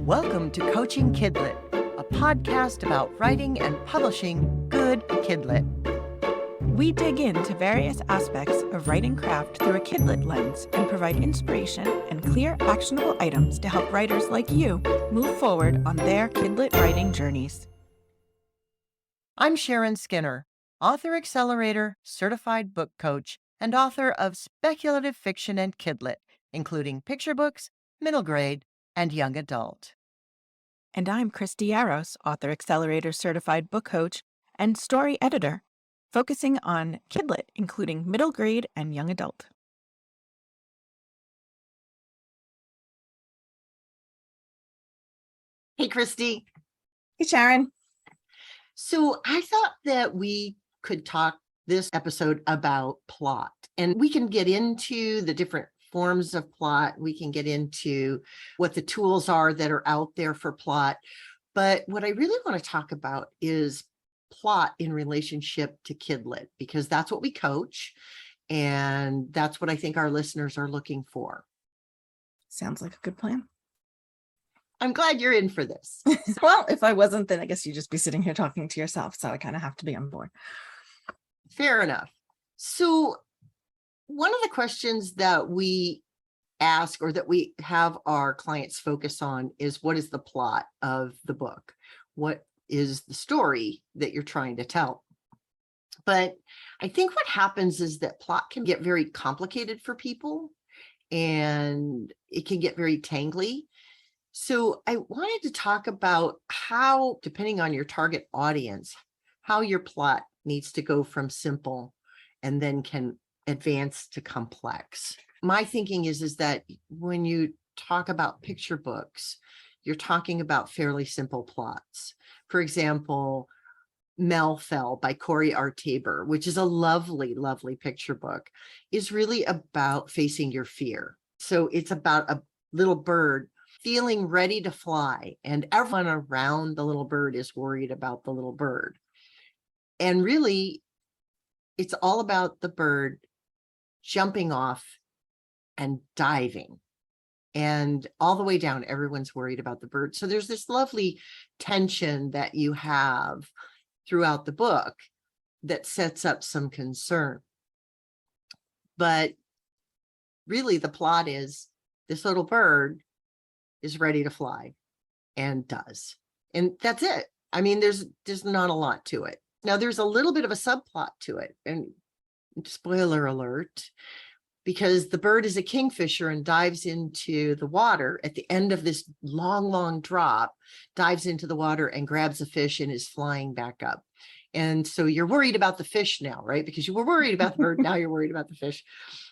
Welcome to Coaching KidLit, a podcast about writing and publishing good KidLit. We dig into various aspects of writing craft through a KidLit lens and provide inspiration and clear, actionable items to help writers like you move forward on their KidLit writing journeys. I'm Sharon Skinner, author accelerator, certified book coach, and author of speculative fiction and KidLit, including picture books, middle grade, and young adult. And I'm Christy Yaros, author accelerator, certified book coach, and story editor, focusing on KidLit, including middle grade and young adult. Hey, Christy. Hey, Sharon. So I thought that we could talk this episode about plot, and we can get into the different forms of plot. We can get into what the tools are that are out there for plot. But what I really want to talk about is plot in relationship to KidLit, because that's what we coach. And that's what I think our listeners are looking for. Sounds like a good plan. I'm glad you're in for this. Well, if I wasn't, then I guess you'd just be sitting here talking to yourself. So I kind of have to be on board. Fair enough. So one of the questions that we ask, or that we have our clients focus on, is what is the plot of the book? What is the story that you're trying to tell? But I think what happens is that plot can get very complicated for people, and it can get very tangly. So I wanted to talk about how, depending on your target audience, how your plot needs to go from simple and then can advance to complex. My thinking is that when you talk about picture books, you're talking about fairly simple plots. For example, Mel Fell by Corey R. Tabor, which is a lovely, lovely picture book, is really about facing your fear. So it's about a little bird feeling ready to fly, and everyone around the little bird is worried about the little bird. And really, it's all about the bird jumping off and diving, and all the way down, everyone's worried about the bird. So there's this lovely tension that you have throughout the book that sets up some concern. But really, the plot is this little bird is ready to fly and does. And that's it. I mean, there's not a lot to it. Now, there's a little bit of a subplot to it. And spoiler alert, because the bird is a kingfisher and dives into the water at the end of this long, long drop, dives into the water and grabs a fish and is flying back up. And so you're worried about the fish now, right? Because you were worried about the bird. Now you're worried about the fish.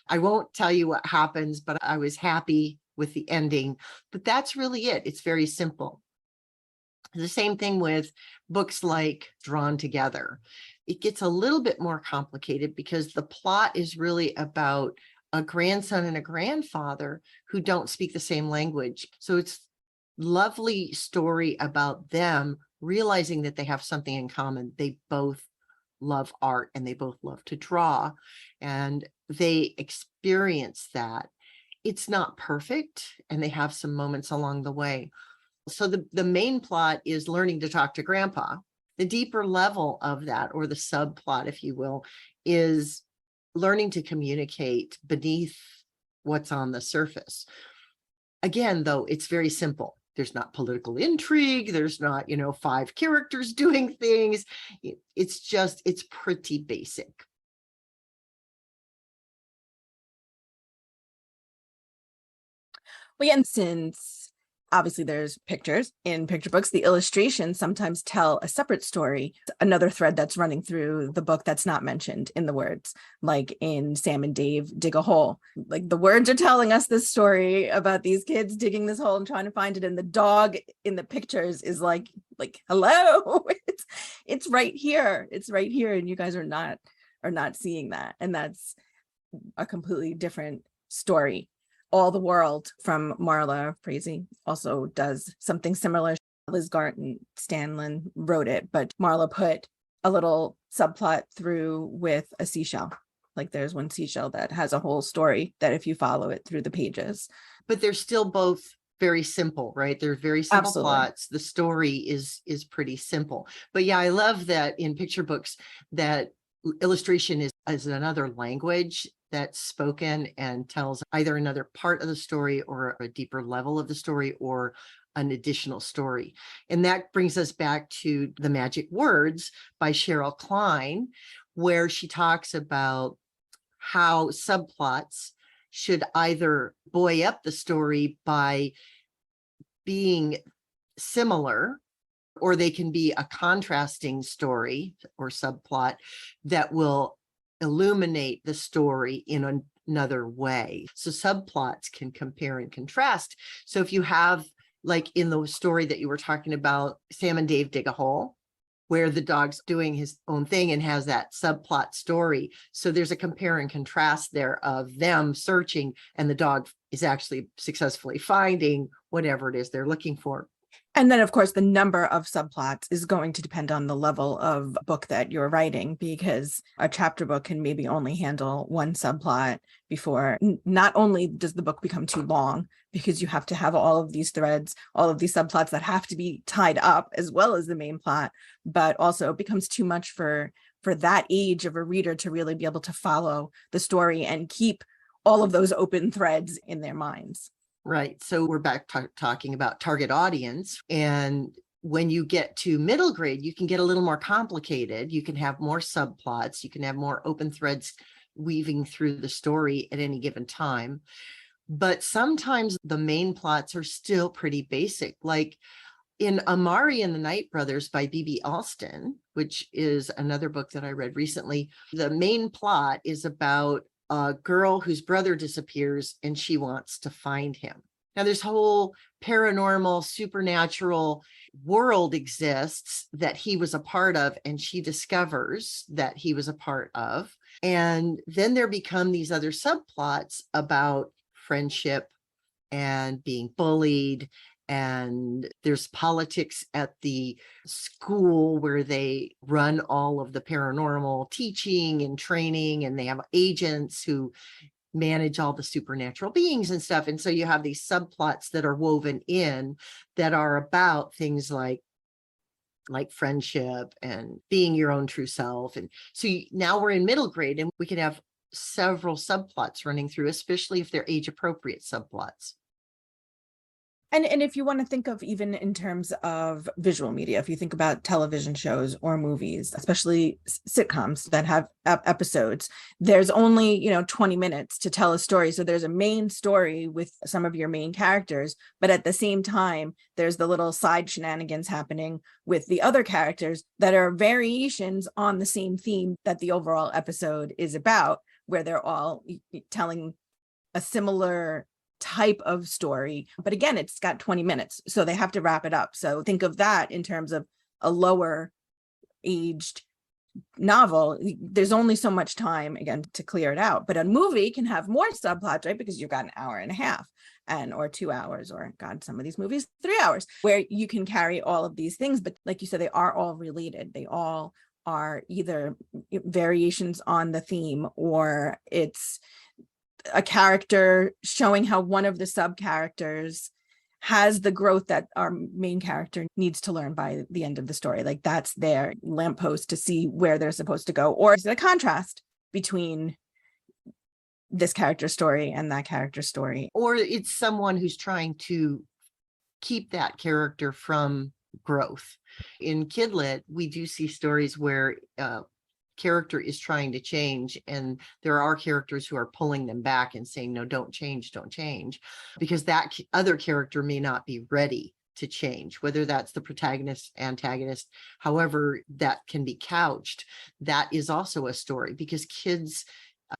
I won't tell you what happens, but I was happy with the ending. But that's really it. It's very simple. The same thing with books like Drawn Together. It gets a little bit more complicated because the plot is really about a grandson and a grandfather who don't speak the same language. So it's a lovely story about them realizing that they have something in common. They both love art and they both love to draw, and they experience that. It's not perfect, and they have some moments along the way. So the main plot is learning to talk to grandpa. The deeper level of that, or the subplot, if you will, is learning to communicate beneath what's on the surface. Again, though, it's very simple. There's not political intrigue. There's not, 5 characters doing things. It's pretty basic. Well, and since obviously there's pictures in picture books, the illustrations sometimes tell a separate story, another thread that's running through the book that's not mentioned in the words, like in Sam and Dave Dig a Hole. Like the words are telling us this story about these kids digging this hole and trying to find it, and the dog in the pictures is like hello, it's right here, and you guys are not seeing that, and that's a completely different story. All the World from Marla Frazee also does something similar. Liz Gart and Stanlin wrote it, but Marla put a little subplot through with a seashell. Like there's one seashell that has a whole story that if you follow it through the pages. But they're still both very simple, right? They're very simple Absolutely. plots. The story is pretty simple. But yeah, I love that in picture books that illustration is another language that's spoken and tells either another part of the story or a deeper level of the story or an additional story. And that brings us back to The Magic Words by Cheryl Klein, where she talks about how subplots should either buoy up the story by being similar, or they can be a contrasting story or subplot that will illuminate the story in another way. So subplots can compare and contrast. So if you have, like in the story that you were talking about, Sam and Dave dig a hole, where the dog's doing his own thing and has that subplot story. So there's a compare and contrast there of them searching and the dog is actually successfully finding whatever it is they're looking for. And then, of course, the number of subplots is going to depend on the level of book that you're writing, because a chapter book can maybe only handle one subplot before not only does the book become too long, because you have to have all of these threads, all of these subplots that have to be tied up as well as the main plot, but also it becomes too much for that age of a reader to really be able to follow the story and keep all of those open threads in their minds. Right. So we're back talking about target audience. And when you get to middle grade, you can get a little more complicated. You can have more subplots. You can have more open threads weaving through the story at any given time. But sometimes the main plots are still pretty basic. Like in Amari and the Night Brothers by B.B. Alston, which is another book that I read recently, the main plot is about a girl whose brother disappears and she wants to find him. Now this whole paranormal, supernatural world exists that he was a part of, and she discovers that he was a part of. And then there become these other subplots about friendship and being bullied. And there's politics at the school where they run all of the paranormal teaching and training, and they have agents who manage all the supernatural beings and stuff. And so you have these subplots that are woven in that are about things like friendship and being your own true self. And so now we're in middle grade and we can have several subplots running through, especially if they're age appropriate subplots. And if you want to think of even in terms of visual media, if you think about television shows or movies, especially sitcoms that have episodes, there's only 20 minutes to tell a story. So there's a main story with some of your main characters, but at the same time, there's the little side shenanigans happening with the other characters that are variations on the same theme that the overall episode is about, where they're all telling a similar type of story. But again, it's got 20 minutes, so they have to wrap it up. So think of that in terms of a lower aged novel. There's only so much time, again, to clear it out. But a movie can have more subplots, right? Because you've got an hour and a half or 2 hours, or God, some of these movies, 3 hours, where you can carry all of these things. But like you said, they are all related. They all are either variations on the theme, or it's a character showing how one of the sub characters has the growth that our main character needs to learn by the end of the story. Like that's their lamppost to see where they're supposed to go. Or is it a contrast between this character's story and that character's story? Or it's someone who's trying to keep that character from growth. In KidLit, we do see stories where character is trying to change, and there are characters who are pulling them back and saying, no, don't change, because that other character may not be ready to change, whether that's the protagonist, antagonist, however that can be couched. That is also a story, because kids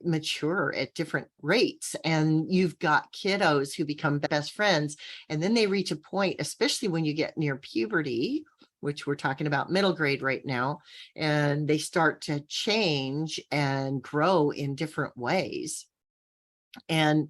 mature at different rates, and you've got kiddos who become best friends, and then they reach a point, especially when you get near puberty, which we're talking about middle grade right now, and they start to change and grow in different ways. And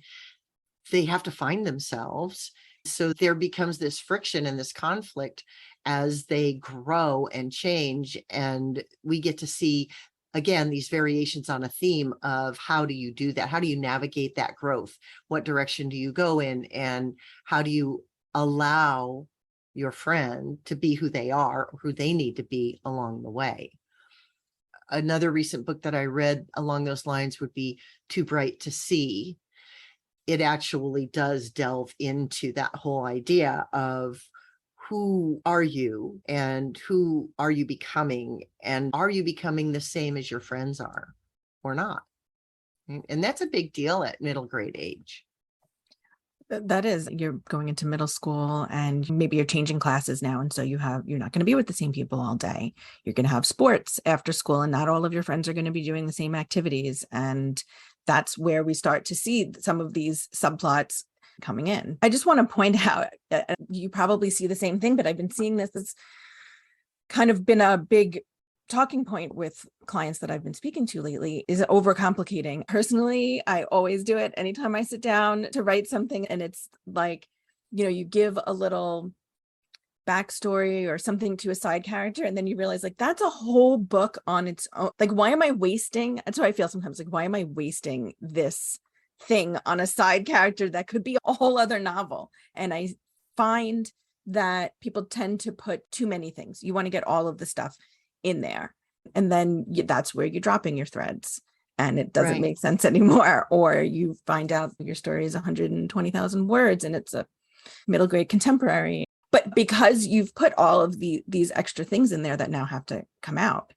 they have to find themselves. So there becomes this friction and this conflict as they grow and change. And we get to see, again, these variations on a theme of how do you do that? How do you navigate that growth? What direction do you go in? And how do you allow your friend to be who they are or who they need to be along the way. Another recent book that I read along those lines would be Too Bright to See. It actually does delve into that whole idea of who are you and who are you becoming, and are you becoming the same as your friends are or not? And that's a big deal at middle grade age. That is, you're going into middle school and maybe you're changing classes now. And so you're not going to be with the same people all day. You're going to have sports after school and not all of your friends are going to be doing the same activities. And that's where we start to see some of these subplots coming in. I just want to point out, you probably see the same thing, but I've been seeing this. It's kind of been a big talking point with clients that I've been speaking to lately, is overcomplicating. Personally, I always do it anytime I sit down to write something. And it's like, you give a little backstory or something to a side character, and then you realize like that's a whole book on its own. Like, why am I wasting? That's how I feel sometimes. Like, why am I wasting this thing on a side character that could be a whole other novel? And I find that people tend to put too many things. You want to get all of the stuff in there, and then that's where you're dropping your threads and it doesn't make sense anymore. Or you find out your story is 120,000 words and it's a middle grade contemporary, but because you've put all of these extra things in there that now have to come out.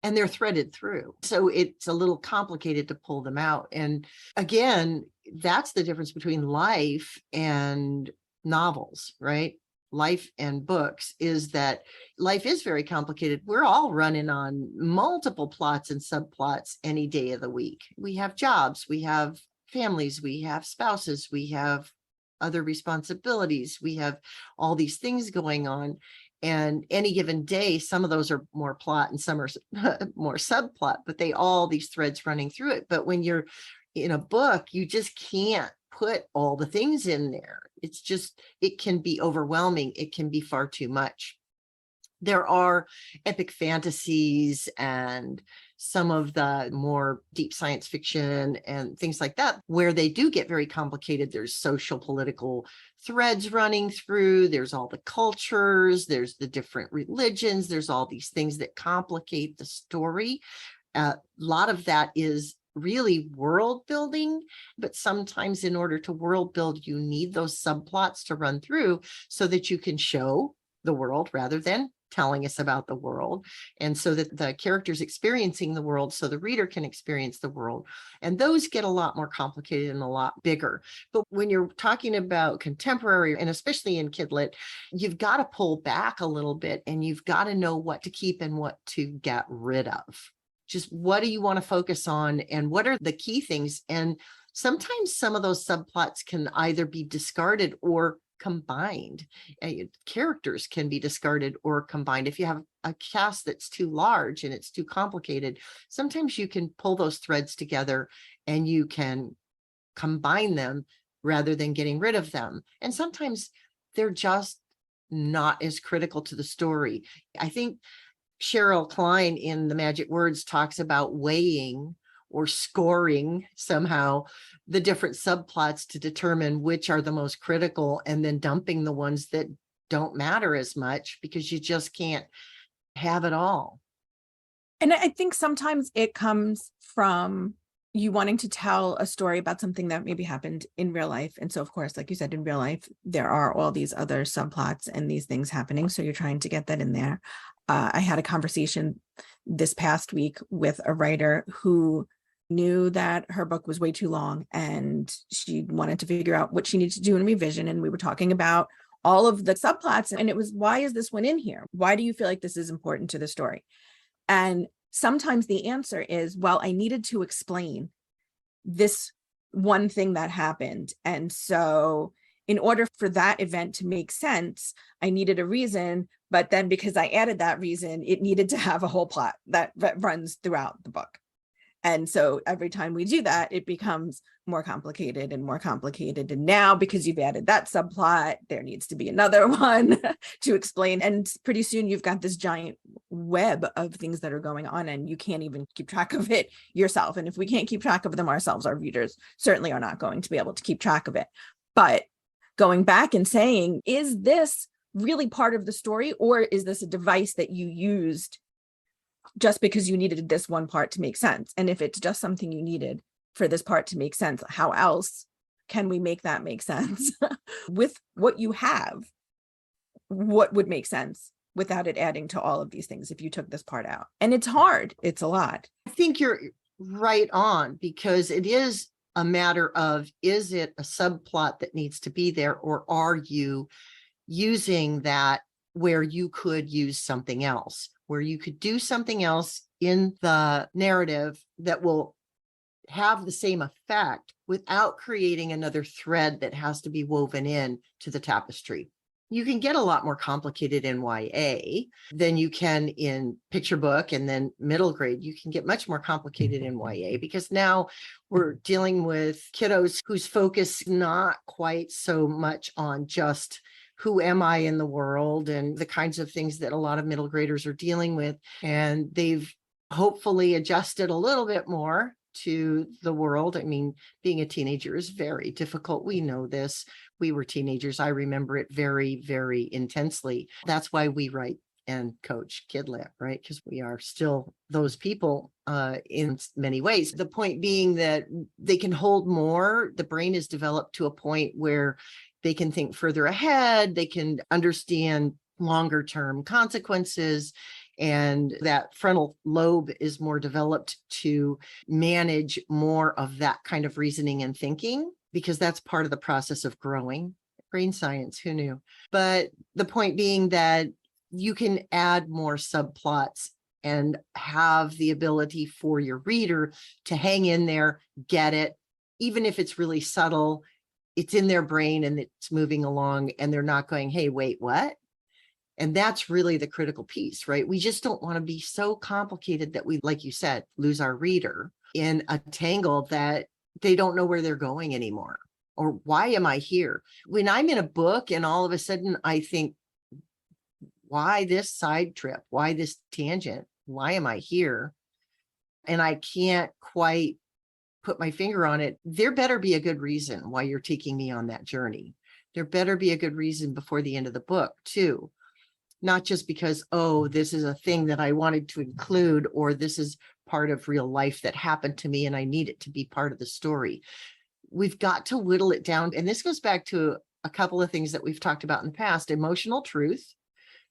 And they're threaded through. So it's a little complicated to pull them out. And again, that's the difference between life and novels, right? Life and books is that life is very complicated. We're all running on multiple plots and subplots any day of the week. We have jobs, we have families, we have spouses, we have other responsibilities, we have all these things going on. And any given day, some of those are more plot and some are more subplot, but these threads running through it. But when you're in a book, you just can't put all the things in there. It can be overwhelming. It can be far too much. There are epic fantasies and some of the more deep science fiction and things like that, where they do get very complicated. There's social, political threads running through. There's all the cultures. There's the different religions. There's all these things that complicate the story. A lot of that is really world building, but sometimes in order to world build, you need those subplots to run through so that you can show the world rather than telling us about the world, and so that the characters experiencing the world so the reader can experience the world. And those get a lot more complicated and a lot bigger. But when you're talking about contemporary, and especially in KidLit, you've got to pull back a little bit and you've got to know what to keep and what to get rid of. Just what do you want to focus on and what are the key things? And sometimes some of those subplots can either be discarded or combined. Characters can be discarded or combined. If you have a cast that's too large and it's too complicated, sometimes you can pull those threads together and you can combine them rather than getting rid of them. And sometimes they're just not as critical to the story. I think Cheryl Klein in The Magic Words talks about weighing or scoring somehow the different subplots to determine which are the most critical, and then dumping the ones that don't matter as much because you just can't have it all. And I think sometimes it comes from you wanting to tell a story about something that maybe happened in real life. And so, of course, like you said, in real life, there are all these other subplots and these things happening. So you're trying to get that in there. I had a conversation this past week with a writer who knew that her book was way too long and she wanted to figure out what she needed to do in revision. And we were talking about all of the subplots, and it was, why is this one in here? Why do you feel like this is important to the story? And sometimes the answer is, well, I needed to explain this one thing that happened. And so in order for that event to make sense, I needed a reason, but then because I added that reason, it needed to have a whole plot that runs throughout the book. And so every time we do that, it becomes more complicated and more complicated. And now, because you've added that subplot, there needs to be another one to explain. And pretty soon you've got this giant web of things that are going on and you can't even keep track of it yourself. And if we can't keep track of them ourselves, our readers certainly are not going to be able to keep track of it. But going back and saying, is this really part of the story, or is this a device that you used just because you needed this one part to make sense? And if it's just something you needed for this part to make sense, how else can we make that make sense with what you have? What would make sense without it adding to all of these things if you took this part out? And it's hard. It's a lot. I think you're right on, because it is a matter of, is it a subplot that needs to be there, or are you using that where you could use something else, where you could do something else in the narrative that will have the same effect without creating another thread that has to be woven in to the tapestry. You can get a lot more complicated in YA than you can in picture book, and then middle grade. You can get much more complicated in YA because now we're dealing with kiddos whose focus not quite so much on just who am I in the world and the kinds of things that a lot of middle graders are dealing with. And they've hopefully adjusted a little bit more to the world. I mean, being a teenager is very difficult. We know this. We were teenagers. I remember it very, very intensely. That's why we write and coach KidLit, right? Because we are still those people in many ways. The point being that they can hold more. The brain is developed to a point where they can think further ahead. They can understand longer term consequences. And that frontal lobe is more developed to manage more of that kind of reasoning and thinking, because that's part of the process of growing. Brain science, who knew? But the point being that you can add more subplots and have the ability for your reader to hang in there, get it, even if it's really subtle, it's in their brain and it's moving along and they're not going, hey, wait, what? And that's really the critical piece, right? We just don't want to be so complicated that we, like you said, lose our reader in a tangle that they don't know where they're going anymore. Or why am I here? When I'm in a book and all of a sudden I think, why this side trip? Why this tangent? Why am I here? And I can't quite put my finger on it. There better be a good reason why you're taking me on that journey. There better be a good reason before the end of the book too. Not just because, oh, this is a thing that I wanted to include, or this is part of real life that happened to me and I need it to be part of the story. We've got to whittle it down. And this goes back to a couple of things that we've talked about in the past. Emotional truth.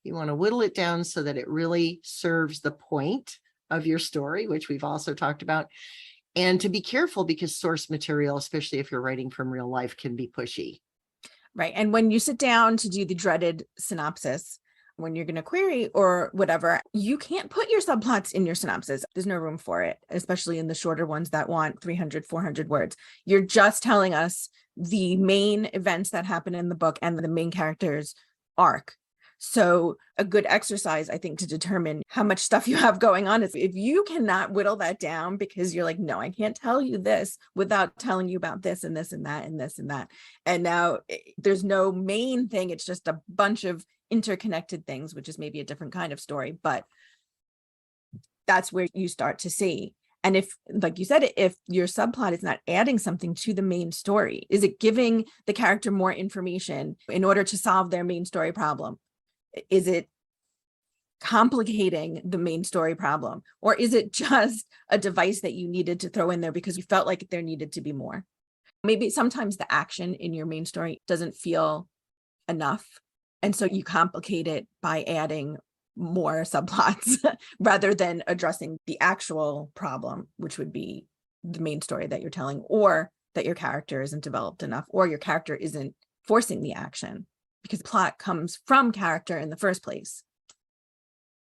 You want to whittle it down so that it really serves the point of your story, which we've also talked about. And to be careful, because source material, especially if you're writing from real life, can be pushy. Right. And when you sit down to do the dreaded synopsis, when you're going to query or whatever, you can't put your subplots in your synopsis. There's no room for it, especially in the shorter ones that want 300, 400 words. You're just telling us the main events that happen in the book and the main character's arc. So a good exercise, I think, to determine how much stuff you have going on is if you cannot whittle that down because you're like, no, I can't tell you this without telling you about this and this and that and this and that. And now there's no main thing. It's just a bunch of interconnected things, which is maybe a different kind of story, but that's where you start to see. And if, like you said, if your subplot is not adding something to the main story, is it giving the character more information in order to solve their main story problem? Is it complicating the main story problem? Or is it just a device that you needed to throw in there because you felt like there needed to be more? Maybe sometimes the action in your main story doesn't feel enough. And so you complicate it by adding more subplots rather than addressing the actual problem, which would be the main story that you're telling, or that your character isn't developed enough, or your character isn't forcing the action, because the plot comes from character in the first place.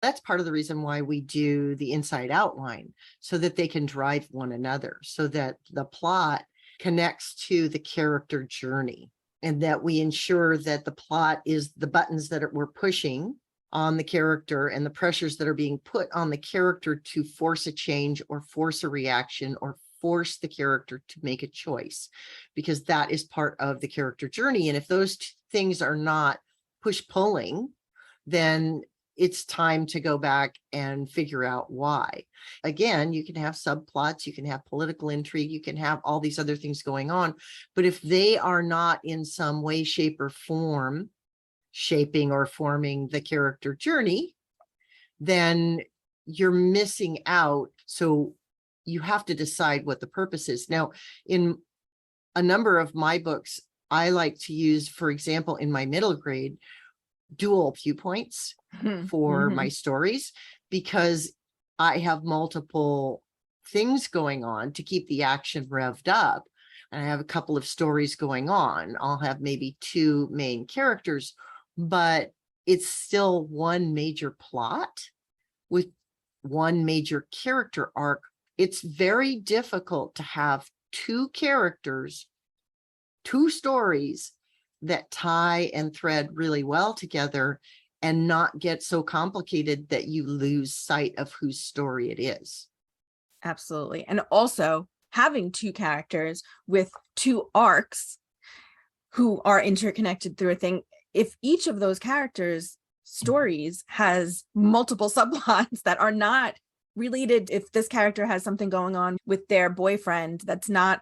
That's part of the reason why we do the inside outline, so that they can drive one another, so that the plot connects to the character journey, and that we ensure that the plot is the buttons that we're pushing on the character and the pressures that are being put on the character to force a change or force a reaction or force the character to make a choice, because that is part of the character journey. And if those things are not push-pulling, then it's time to go back and figure out why. Again, you can have subplots, you can have political intrigue, you can have all these other things going on, but if they are not in some way, shape, or form shaping or forming the character journey, then you're missing out. So you have to decide what the purpose is. Now, in a number of my books, I like to use, for example, in my middle grade, dual viewpoints for my stories, because I have multiple things going on to keep the action revved up. And I have a couple of stories going on. I'll have maybe two main characters, but it's still one major plot with one major character arc. It's very difficult to have two characters, two stories that tie and thread really well together and not get so complicated that you lose sight of whose story it is. Absolutely. And also having two characters with two arcs who are interconnected through a thing. If each of those characters' stories has multiple subplots that are not related, if this character has something going on with their boyfriend that's not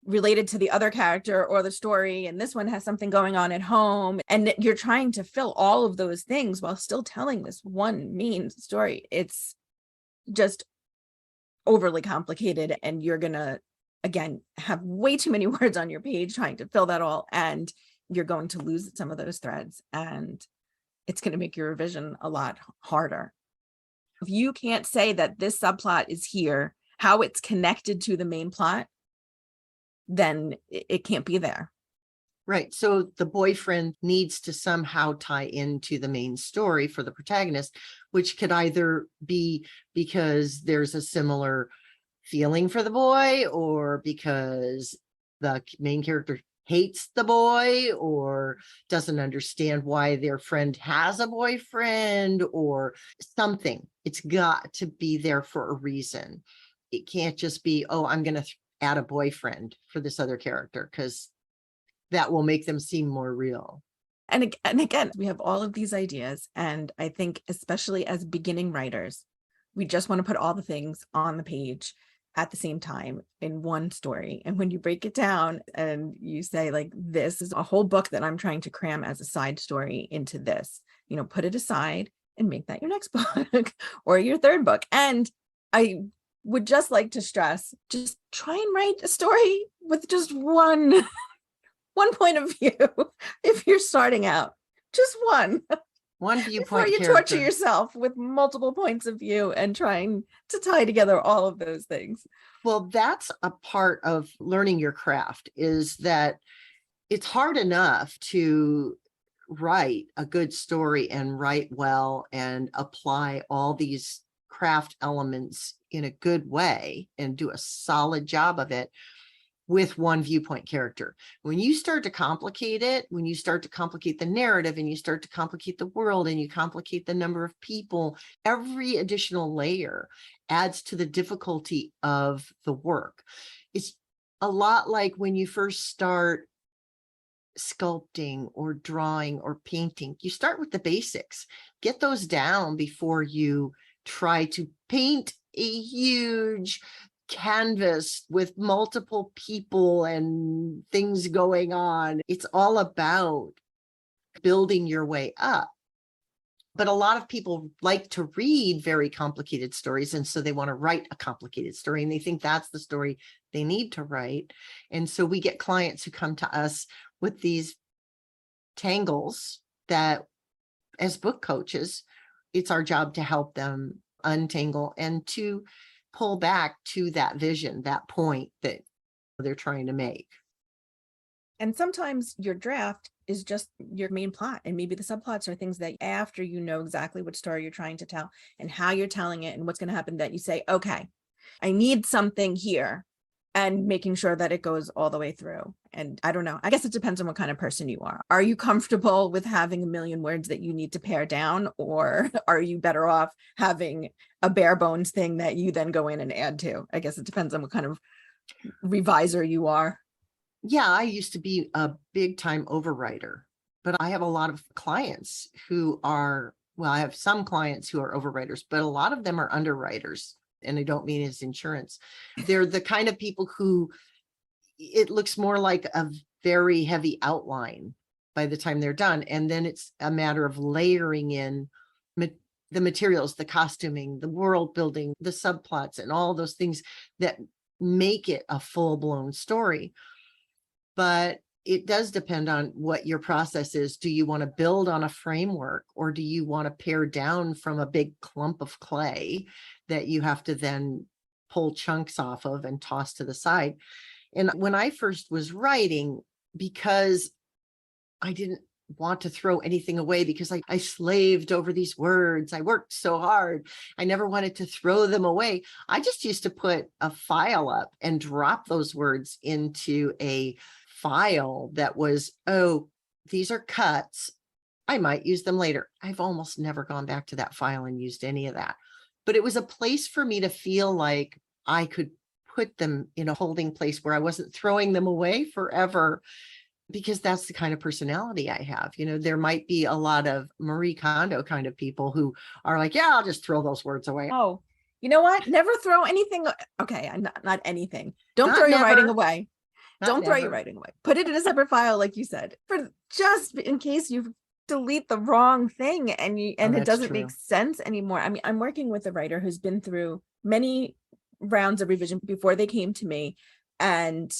related to the other character or the story, and this one has something going on at home, and you're trying to fill all of those things while still telling this one main story, it's just overly complicated, and you're gonna, again, have way too many words on your page trying to fill that all, and you're going to lose some of those threads, and it's going to make your revision a lot harder. If you can't say that this subplot is here, how it's connected to the main plot, then it can't be there. Right. So the boyfriend needs to somehow tie into the main story for the protagonist, which could either be because there's a similar feeling for the boy, or because the main character hates the boy or doesn't understand why their friend has a boyfriend or something. It's got to be there for a reason. It can't just be, oh, I'm going to add a boyfriend for this other character, because that will make them seem more real. And again, we have all of these ideas. And I think especially as beginning writers, we just want to put all the things on the page at the same time in one story. And when you break it down and you say, like, this is a whole book that I'm trying to cram as a side story into this, put it aside and make that your next book or your third book. And I would just like to stress, just try and write a story with just one point of view. If you're starting out, just one viewpoint before you torture yourself with multiple points of view and trying to tie together all of those things. Well, that's a part of learning your craft, is that it's hard enough to write a good story and write well and apply all these craft elements in a good way and do a solid job of it with one viewpoint character. When you start to complicate it, when you start to complicate the narrative and you start to complicate the world and you complicate the number of people, every additional layer adds to the difficulty of the work. It's a lot like when you first start sculpting or drawing or painting. You start with the basics, get those down before you try to paint a huge canvas with multiple people and things going on. It's all about building your way up. But a lot of people like to read very complicated stories, and so they want to write a complicated story, and they think that's the story they need to write. And so we get clients who come to us with these tangles that, as book coaches, it's our job to help them untangle and to pull back to that vision, that point that they're trying to make. And sometimes your draft is just your main plot, and maybe the subplots are things that after you know exactly what story you're trying to tell and how you're telling it and what's going to happen, that you say, okay, I need something here, and making sure that it goes all the way through. And I don't know, I guess it depends on what kind of person you are. Are you comfortable with having a million words that you need to pare down, or are you better off having a bare bones thing that you then go in and add to? I guess it depends on what kind of reviser you are. Yeah, I used to be a big time overwriter, but I have a lot of clients who are well, I have some clients who are overwriters, but a lot of them are underwriters. And I don't mean as insurance. They're the kind of people who it looks more like a very heavy outline by the time they're done. And then it's a matter of layering in the materials, the costuming, the world building, the subplots, and all those things that make it a full-blown story. But it does depend on what your process is. Do you want to build on a framework, or do you want to pare down from a big clump of clay that you have to then pull chunks off of and toss to the side? And when I first was writing, because I didn't want to throw anything away, because I slaved over these words, I worked so hard, I never wanted to throw them away. I just used to put a file up and drop those words into a file that was, oh, these are cuts, I might use them later. I've almost never gone back to that file and used any of that. But it was a place for me to feel like I could put them in a holding place where I wasn't throwing them away forever, because that's the kind of personality I have. You know, there might be a lot of Marie Kondo kind of people who are like, yeah, I'll just throw those words away. Oh, you know what? Never throw anything. Okay, not anything. Don't Not throw your never. writing away. Not Don't throw never. your writing away. Put it in a separate file, like you said, for just in case you delete the wrong thing and it that's doesn't true. make sense anymore. I mean, I'm working with a writer who's been through many rounds of revision before they came to me. And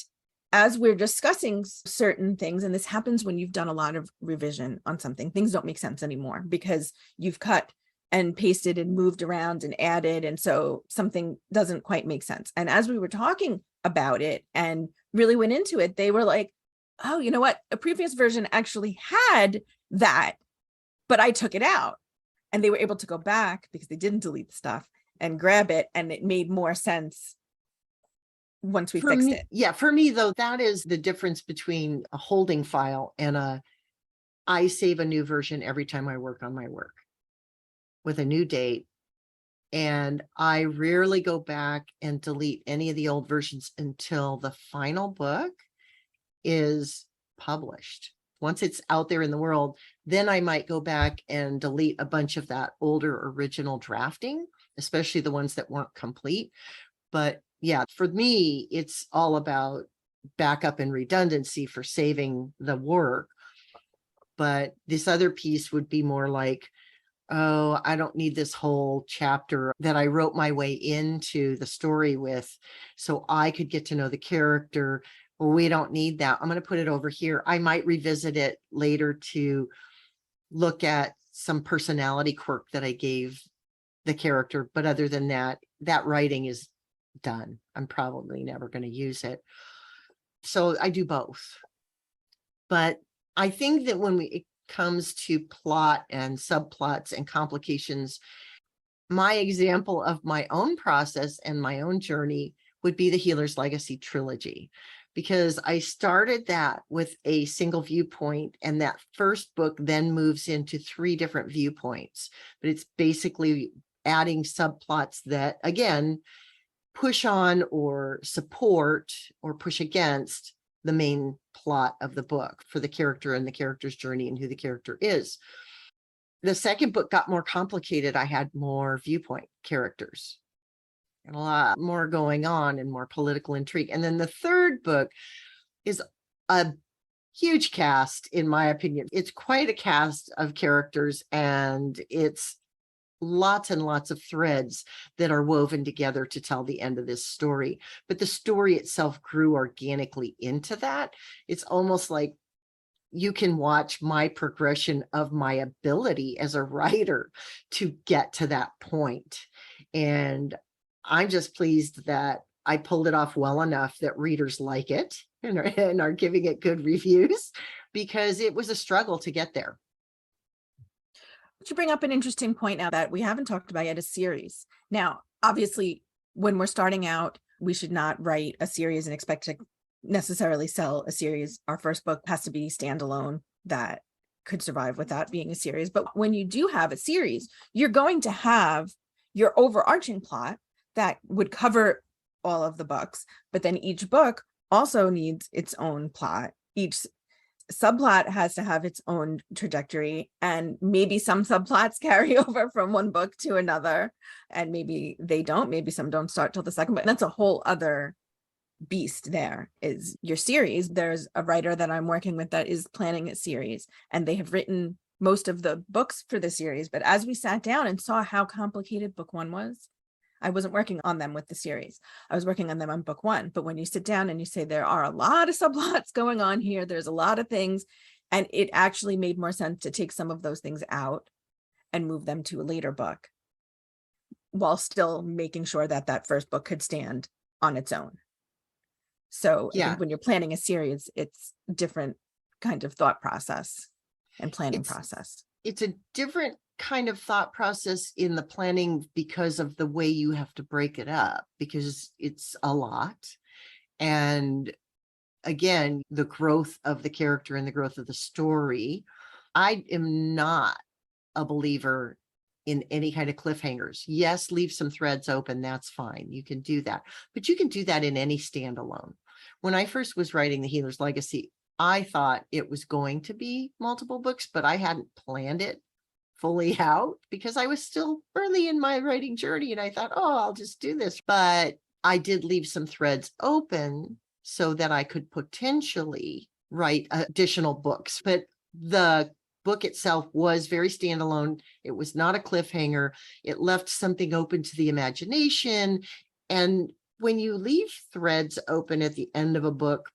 as we're discussing certain things, and this happens when you've done a lot of revision on something, things don't make sense anymore because you've cut and pasted and moved around and added. And so something doesn't quite make sense. And as we were talking about it and really went into it, they were like, oh, you know what? A previous version actually had that, but I took it out. And they were able to go back because they didn't delete the stuff and grab it. And it made more sense once we fixed it. Yeah, for me though, that is the difference between a holding file and I save a new version every time I work on my work with a new date. And I rarely go back and delete any of the old versions until the final book is published. Once it's out there in the world, then I might go back and delete a bunch of that older original drafting, especially the ones that weren't complete. But yeah, for me, it's all about backup and redundancy for saving the work. But this other piece would be more like, oh, I don't need this whole chapter that I wrote my way into the story with, so I could get to know the character. Well, we don't need that. I'm going to put it over here. I might revisit it later to look at some personality quirk that I gave the character. But other than that, that writing is done. I'm probably never going to use it. So I do both. But I think that when it comes to plot and subplots and complications, my example of my own process and my own journey would be the Healer's Legacy trilogy, because I started that with a single viewpoint, and that first book then moves into 3 different viewpoints. But it's basically adding subplots that, again, push on or support or push against the main plot of the book for the character and the character's journey and who the character is. The second book got more complicated. I had more viewpoint characters and a lot more going on and more political intrigue. And then the third book is a huge cast, in my opinion. It's quite a cast of characters, and it's lots and lots of threads that are woven together to tell the end of this story. But the story itself grew organically into that. It's almost like you can watch my progression of my ability as a writer to get to that point. And I'm just pleased that I pulled it off well enough that readers like it and are giving it good reviews, because it was a struggle to get there. You bring up an interesting point now that we haven't talked about yet, a series. Now, obviously, when we're starting out, we should not write a series and expect to necessarily sell a series. Our first book has to be standalone that could survive without being a series. But when you do have a series, you're going to have your overarching plot that would cover all of the books. But then each book also needs its own plot. Each subplot has to have its own trajectory, and maybe some subplots carry over from one book to another, and maybe they don't, maybe some don't start till the second, but that's a whole other beast. There is your series. There's a writer that I'm working with that is planning a series, and they have written most of the books for the series, but as we sat down and saw how complicated book one was, I wasn't working on them with the series. I was working on them on book one. But when you sit down and you say, there are a lot of subplots going on here, there's a lot of things, and it actually made more sense to take some of those things out and move them to a later book, while still making sure that that first book could stand on its own. So I think when you're planning a series, it's a different kind of thought process and planning process. It's a different kind of thought process in the planning because of the way you have to break it up, because it's a lot. And again, the growth of the character and the growth of the story. I am not a believer in any kind of cliffhangers. Yes, leave some threads open. That's fine. You can do that, but you can do that in any standalone. When I first was writing The Healer's Legacy, I thought it was going to be multiple books, but I hadn't planned it fully out because I was still early in my writing journey. And I thought, oh, I'll just do this. But I did leave some threads open so that I could potentially write additional books. But the book itself was very standalone. It was not a cliffhanger. It left something open to the imagination. And when you leave threads open at the end of a book,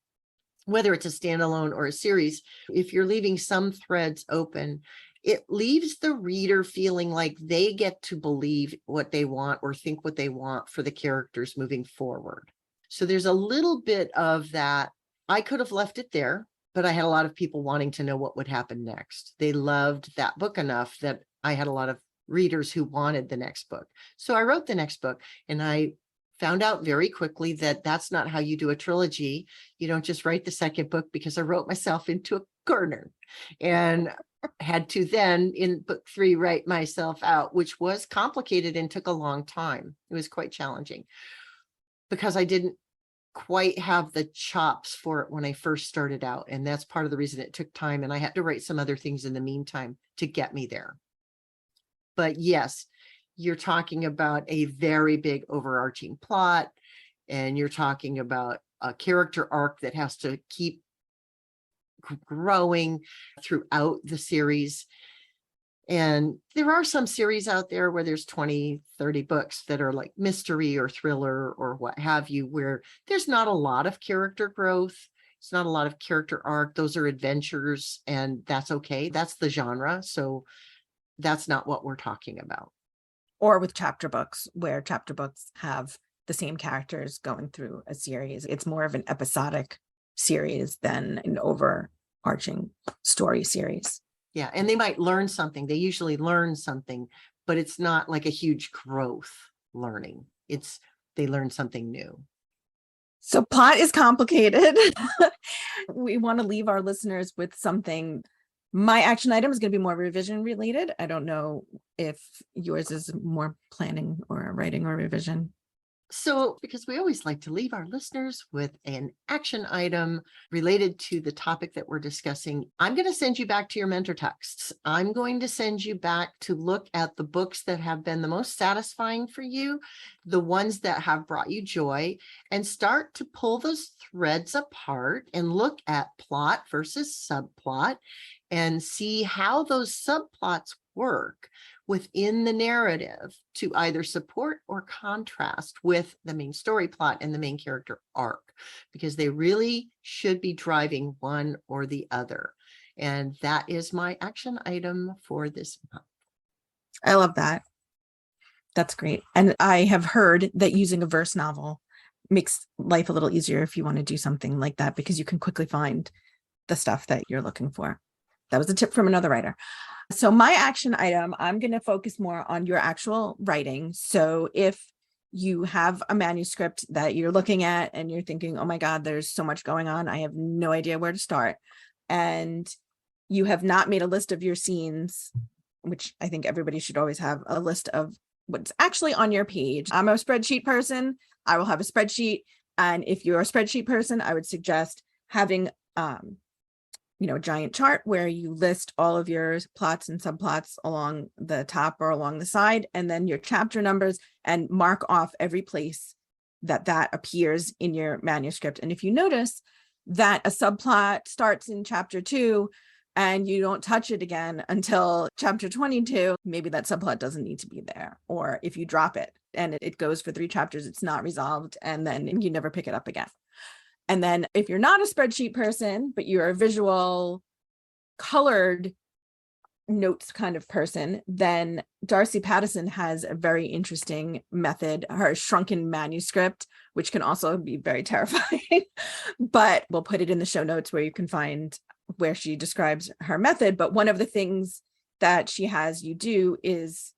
whether it's a standalone or a series, if you're leaving some threads open, it leaves the reader feeling like they get to believe what they want or think what they want for the characters moving forward. So there's a little bit of that. I could have left it there, but I had a lot of people wanting to know what would happen next. They loved that book enough that I had a lot of readers who wanted the next book. So I wrote the next book, and I found out very quickly that that's not how you do a trilogy. You don't just write the second book, because I wrote myself into a corner and had to then in book 3 write myself out, which was complicated and took a long time. It was quite challenging because I didn't quite have the chops for it when I first started out. And that's part of the reason it took time. And I had to write some other things in the meantime to get me there. But yes, you're talking about a very big overarching plot, and you're talking about a character arc that has to keep growing throughout the series. And there are some series out there where there's 20, 30 books that are like mystery or thriller or what have you, where there's not a lot of character growth. It's not a lot of character arc. Those are adventures, and that's okay. That's the genre. So that's not what we're talking about. Or with chapter books, where chapter books have the same characters going through a series. It's more of an episodic series than an overarching story series. Yeah, and they might learn something. They usually learn something, but it's not like a huge growth learning. It's they learn something new. So plot is complicated. We want to leave our listeners with something. My action item is going to be more revision related. I don't know if yours is more planning or writing or revision. So, because we always like to leave our listeners with an action item related to the topic that we're discussing, I'm going to send you back to your mentor texts. I'm going to send you back to look at the books that have been the most satisfying for you, the ones that have brought you joy, and start to pull those threads apart and look at plot versus subplot and see how those subplots work within the narrative to either support or contrast with the main story plot and the main character arc, because they really should be driving one or the other. And that is my action item for this month. I love that. That's great. And I have heard that using a verse novel makes life a little easier if you want to do something like that, because you can quickly find the stuff that you're looking for. That was a tip from another writer. So my action item, I'm going to focus more on your actual writing. So if you have a manuscript that you're looking at and you're thinking, oh my God, there's so much going on, I have no idea where to start, and you have not made a list of your scenes, which I think everybody should always have a list of what's actually on your page. I'm a spreadsheet person. I will have a spreadsheet. And if you're a spreadsheet person, I would suggest having giant chart where you list all of your plots and subplots along the top or along the side, and then your chapter numbers, and mark off every place that appears in your manuscript. And if you notice that a subplot starts in chapter 2 and you don't touch it again until chapter 22, maybe that subplot doesn't need to be there. Or if you drop it and it goes for 3 chapters, it's not resolved, and then you never pick it up again. And then if you're not a spreadsheet person, but you're a visual colored notes kind of person, then Darcy Pattison has a very interesting method, her shrunken manuscript, which can also be very terrifying, but we'll put it in the show notes where you can find where she describes her method. But one of the things that she has you do is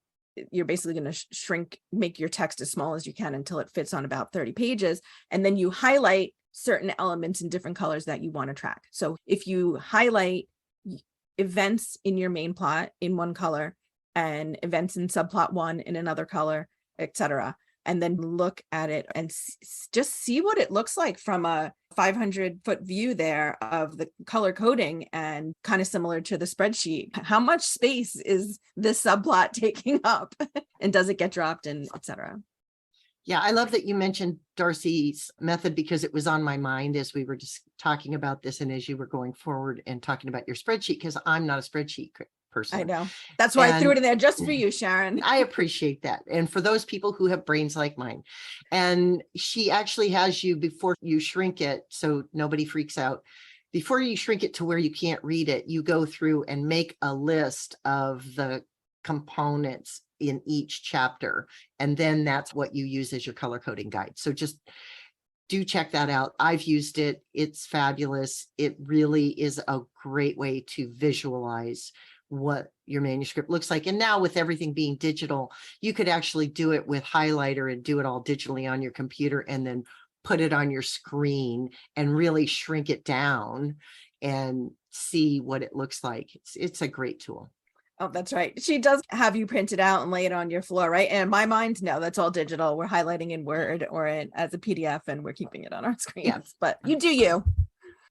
you're basically going to make your text as small as you can until it fits on about 30 pages. And then you highlight certain elements in different colors that you want to track. So if you highlight events in your main plot in one color and events in subplot 1 in another color, etc., and then look at it and just see what it looks like from a 500-foot view there of the color coding, and kind of similar to the spreadsheet, how much space is this subplot taking up and does it get dropped, and etc. Yeah, I love that you mentioned Darcy's method, because it was on my mind as we were just talking about this and as you were going forward and talking about your spreadsheet, because I'm not a spreadsheet person. I know. That's why I threw it in there just for you, Sharon. I appreciate that. And for those people who have brains like mine. And she actually has you, before you shrink it, so nobody freaks out, before you shrink it to where you can't read it, you go through and make a list of the components in each chapter, and then that's what you use as your color coding guide. So just do check that out. I've used it. It's fabulous. It really is a great way to visualize what your manuscript looks like. And now with everything being digital, you could actually do it with highlighter and do it all digitally on your computer, and then put it on your screen and really shrink it down and see what it looks like. It's a great tool. Oh, that's right. She does have you print it out and lay it on your floor, right? And in my mind, no, that's all digital. We're highlighting in Word or as a PDF, and we're keeping it on our screens. Yeah. But you do you.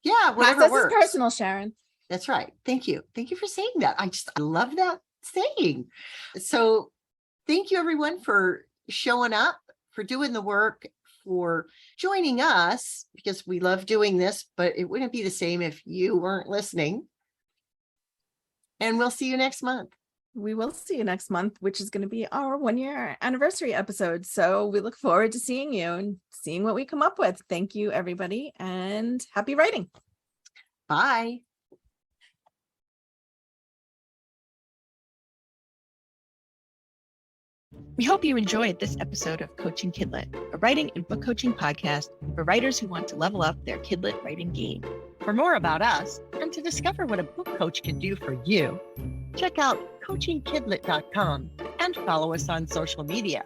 Yeah, whatever Process works. Is personal, Sharon. That's right. Thank you. Thank you for saying that. I love that saying. So thank you, everyone, for showing up, for doing the work, for joining us, because we love doing this, but it wouldn't be the same if you weren't listening. And we'll see you next month. We will see you next month, which is going to be our 1-year anniversary episode. So we look forward to seeing you and seeing what we come up with. Thank you, everybody, and happy writing. Bye. We hope you enjoyed this episode of Coaching KidLit, a writing and book coaching podcast for writers who want to level up their KidLit writing game. For more about us and to discover what a book coach can do for you, check out coachingkidlit.com and follow us on social media.